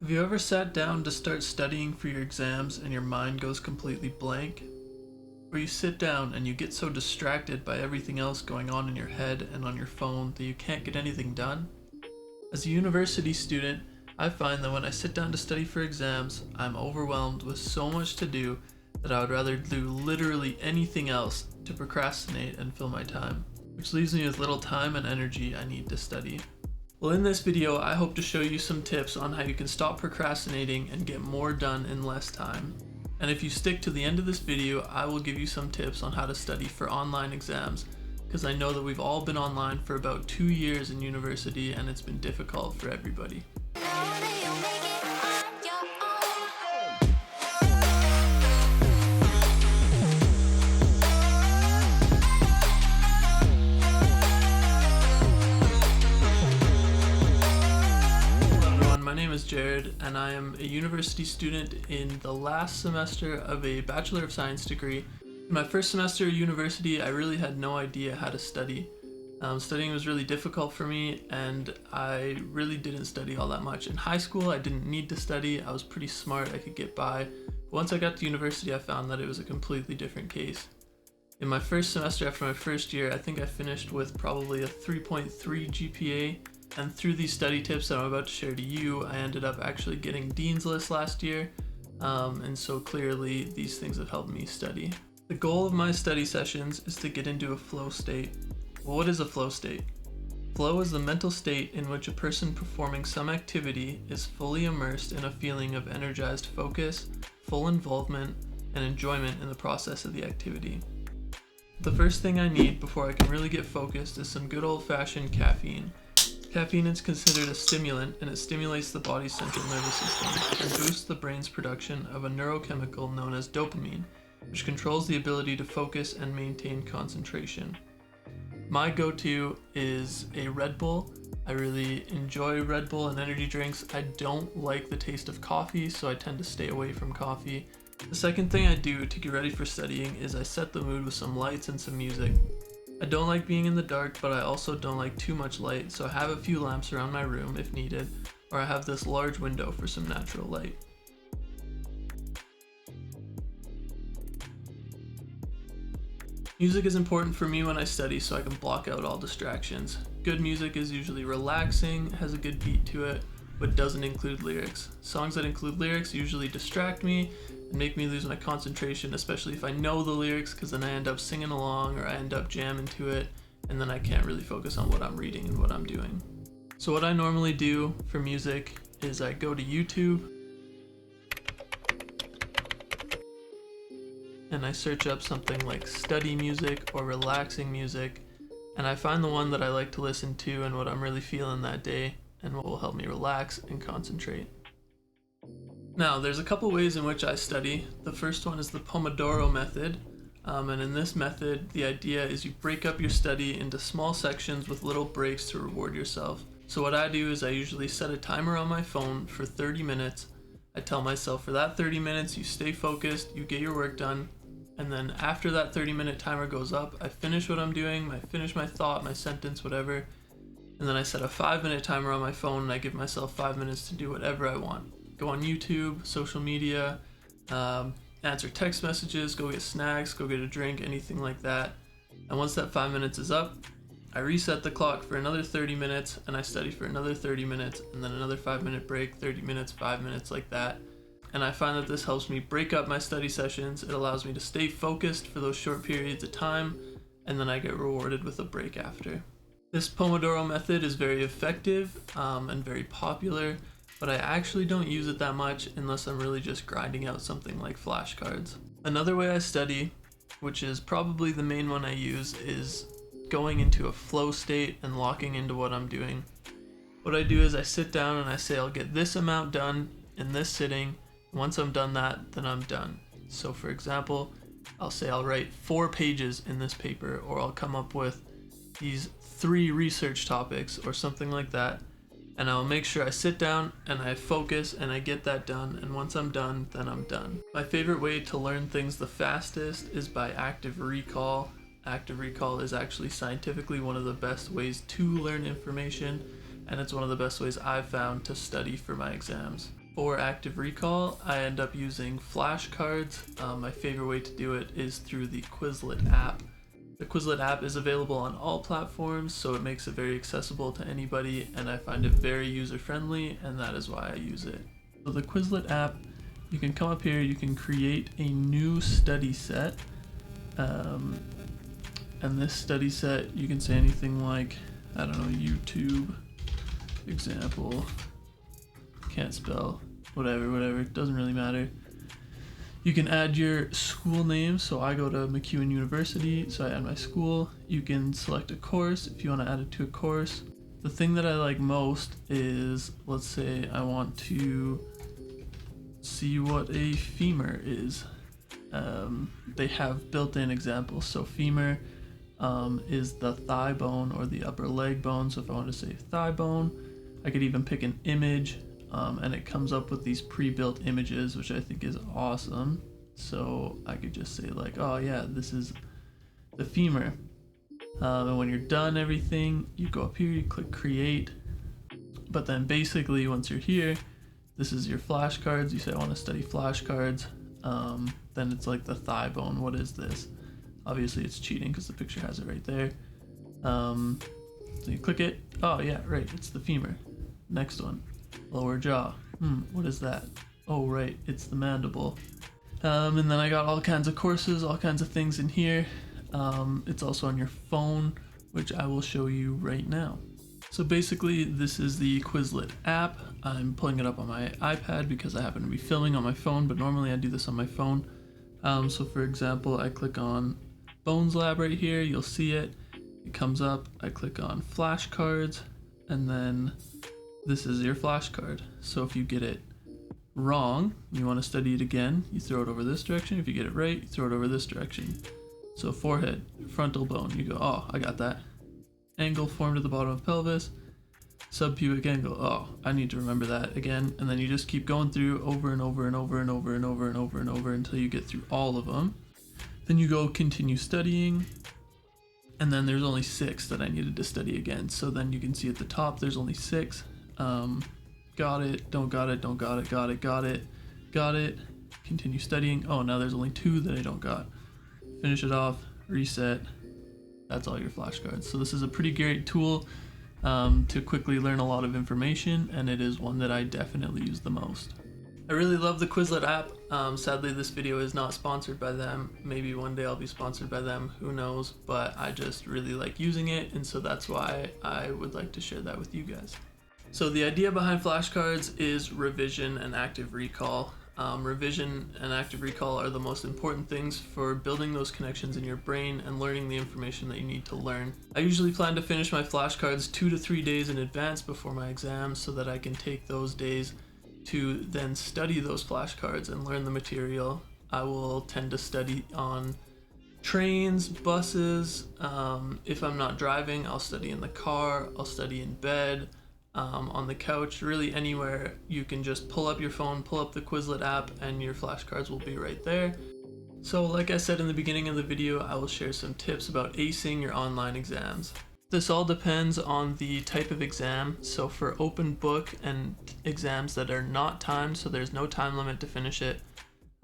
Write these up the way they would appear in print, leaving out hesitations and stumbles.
Have you ever sat down to start studying for your exams and your mind goes completely blank? Or you sit down and you get so distracted by everything else going on in your head and on your phone that you can't get anything done? As a university student, I find that when I sit down to study for exams, I'm overwhelmed with so much to do that I would rather do literally anything else to procrastinate and fill my time, which leaves me with little time and energy I need to study. Well, in this video, I hope to show you some tips on how you can stop procrastinating and get more done in less time. And if you stick to the end of this video, I will give you some tips on how to study for online exams, because I know that we've all been online for about 2 years in university and it's been difficult for everybody. My name is Jared, and I am a university student in the last semester of a Bachelor of Science degree. In my first semester of university, I really had no idea how to study. Studying was really difficult for me, and I really didn't study all that much. In high school, I didn't need to study. I was pretty smart, I could get by. But once I got to university, I found that it was a completely different case. In my first semester after my first year, I think I finished with probably a 3.3 GPA. And through these study tips that I'm about to share to you, I ended up actually getting Dean's List last year, and so clearly these things have helped me study. The goal of my study sessions is to get into a flow state. Well, what is a flow state? Flow is the mental state in which a person performing some activity is fully immersed in a feeling of energized focus, full involvement, and enjoyment in the process of the activity. The first thing I need before I can really get focused is some good old-fashioned caffeine. Caffeine is considered a stimulant, and it stimulates the body's central nervous system and boosts the brain's production of a neurochemical known as dopamine, which controls the ability to focus and maintain concentration. My go-to is a Red Bull. I really enjoy Red Bull and energy drinks. I don't like the taste of coffee, so I tend to stay away from coffee. The second thing I do to get ready for studying is I set the mood with some lights and some music. I don't like being in the dark, but I also don't like too much light, so I have a few lamps around my room if needed, or I have this large window for some natural light. Music is important for me when I study so I can block out all distractions. Good music is usually relaxing, has a good beat to it, but doesn't include lyrics. Songs that include lyrics usually distract me and make me lose my concentration, especially if I know the lyrics, because then I end up singing along or I end up jamming to it, and then I can't really focus on what I'm reading and what I'm doing. So what I normally do for music is I go to YouTube and I search up something like study music or relaxing music, and I find the one that I like to listen to and what I'm really feeling that day and what will help me relax and concentrate. Now, there's a couple ways in which I study. The first one is the Pomodoro method, and in this method, the idea is you break up your study into small sections with little breaks to reward yourself. So what I do is I usually set a timer on my phone for 30 minutes. I tell myself for that 30 minutes, you stay focused, you get your work done, and then after that 30-minute timer goes up, I finish what I'm doing, I finish my thought, my sentence, whatever, and then I set a 5-minute timer on my phone and I give myself 5 minutes to do whatever I want. Go on YouTube, social media, answer text messages, go get snacks, go get a drink, anything like that. And once that 5 minutes is up, I reset the clock for another 30 minutes and I study for another 30 minutes and then another 5-minute break, 30 minutes, 5 minutes, like that. And I find that this helps me break up my study sessions. It allows me to stay focused for those short periods of time, and then I get rewarded with a break after. This Pomodoro method is very effective and very popular, but I actually don't use it that much unless I'm really just grinding out something like flashcards. Another way I study, which is probably the main one I use, is going into a flow state and locking into what I'm doing. What I do is I sit down and I say I'll get this amount done in this sitting. Once I'm done that, then I'm done. So for example, I'll say I'll write 4 pages in this paper, or I'll come up with these 3 research topics or something like that. And I'll make sure I sit down and I focus and I get that done, and once I'm done, then I'm done. My favorite way to learn things the fastest is by active recall. Active recall is actually scientifically one of the best ways to learn information, and it's one of the best ways I've found to study for my exams. For active recall, I end up using flashcards. My favorite way to do it is through the Quizlet app. The Quizlet app is available on all platforms, so it makes it very accessible to anybody, and I find it very user-friendly, and that is why I use it. So the Quizlet app, you can come up here, you can create a new study set, and this study set, you can say anything like, I don't know, YouTube example, can't spell, whatever, it doesn't really matter. You can add your school name, so I go to McEwen University, so I add my school. You can select a course if you want to add it to a course. The thing that I like most is, let's say I want to see what a femur is. They have built-in examples, so femur is the thigh bone or the upper leg bone, so if I want to say thigh bone, I could even pick an image, and it comes up with these pre-built images, which I think is awesome. So I could just say like, oh yeah, this is the femur. And when you're done everything, you go up here, you click create. But then basically once you're here, this is your flashcards. You say I want to study flashcards. Then it's like the thigh bone. What is this? Obviously it's cheating because the picture has it right there. So you click it. Oh yeah, right, it's the femur. Next one, lower jaw. What is that? Oh right, it's the mandible. And then I got all kinds of courses, all kinds of things in here. It's also on your phone, which I will show you right now. So basically this is the Quizlet app. I'm pulling it up on my iPad because I happen to be filming on my phone, but normally I do this on my phone. So for example, I click on Bones Lab right here, you'll see it. It comes up, I click on flashcards, and then this is your flashcard. So if you get it wrong, you want to study it again, you throw it over this direction. If you get it right, you throw it over this direction. So forehead, frontal bone, you go, oh, I got that. Angle formed at the bottom of pelvis, subpubic angle, oh, I need to remember that again. And then you just keep going through over and over and over and over and over and over and over until you get through all of them. Then you go continue studying, and then there's only 6 that I needed to study again. So then you can see at the top there's only 6. Got it, don't got it, don't got it, got it, got it, got it, continue studying. Oh, now there's only 2 that I don't got. Finish it off, reset. That's all your flashcards. So this is a pretty great tool to quickly learn a lot of information, and it is one that I definitely use the most. I really love the Quizlet app. Sadly, this video is not sponsored by them. Maybe one day I'll be sponsored by them, who knows, but I just really like using it, and so that's why I would like to share that with you guys. So the idea behind flashcards is revision and active recall. Revision and active recall are the most important things for building those connections in your brain and learning the information that you need to learn. I usually plan to finish my flashcards 2 to 3 days in advance before my exams so that I can take those days to then study those flashcards and learn the material. I will tend to study on trains, buses. If I'm not driving, I'll study in the car, I'll study in bed, on the couch, really anywhere. You can just pull up your phone, pull up the Quizlet app, and your flashcards will be right there. So like I said in the beginning of the video, I will share some tips about acing your online exams. This all depends on the type of exam. So for open book and exams that are not timed, so there's no time limit to finish it,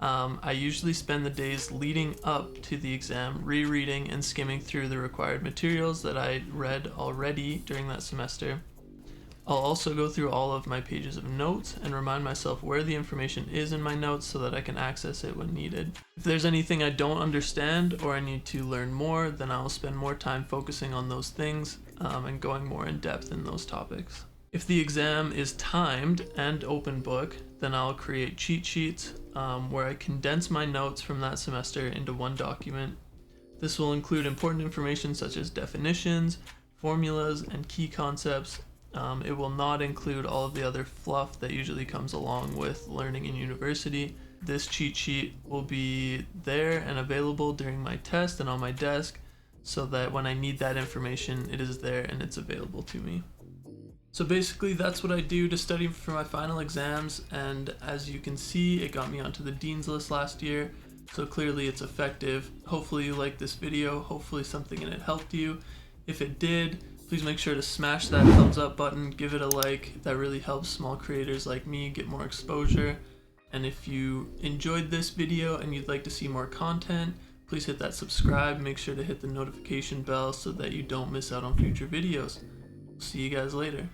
I usually spend the days leading up to the exam rereading and skimming through the required materials that I read already during that semester. I'll also go through all of my pages of notes and remind myself where the information is in my notes so that I can access it when needed. If there's anything I don't understand or I need to learn more, then I'll spend more time focusing on those things and going more in depth in those topics. If the exam is timed and open book, then I'll create cheat sheets where I condense my notes from that semester into one document. This will include important information such as definitions, formulas, and key concepts. It will not include all of the other fluff that usually comes along with learning in university. This cheat sheet will be there and available during my test and on my desk so that when I need that information, it is there and it's available to me. So basically that's what I do to study for my final exams, and as you can see, it got me onto the Dean's List last year, so clearly it's effective. Hopefully you liked this video, hopefully something in it helped you. If it did, Please make sure to smash that thumbs up button, give it a like. That really helps small creators like me get more exposure. And if you enjoyed this video and you'd like to see more content, please hit that subscribe. Make sure to hit the notification bell so that you don't miss out on future videos. See you guys later.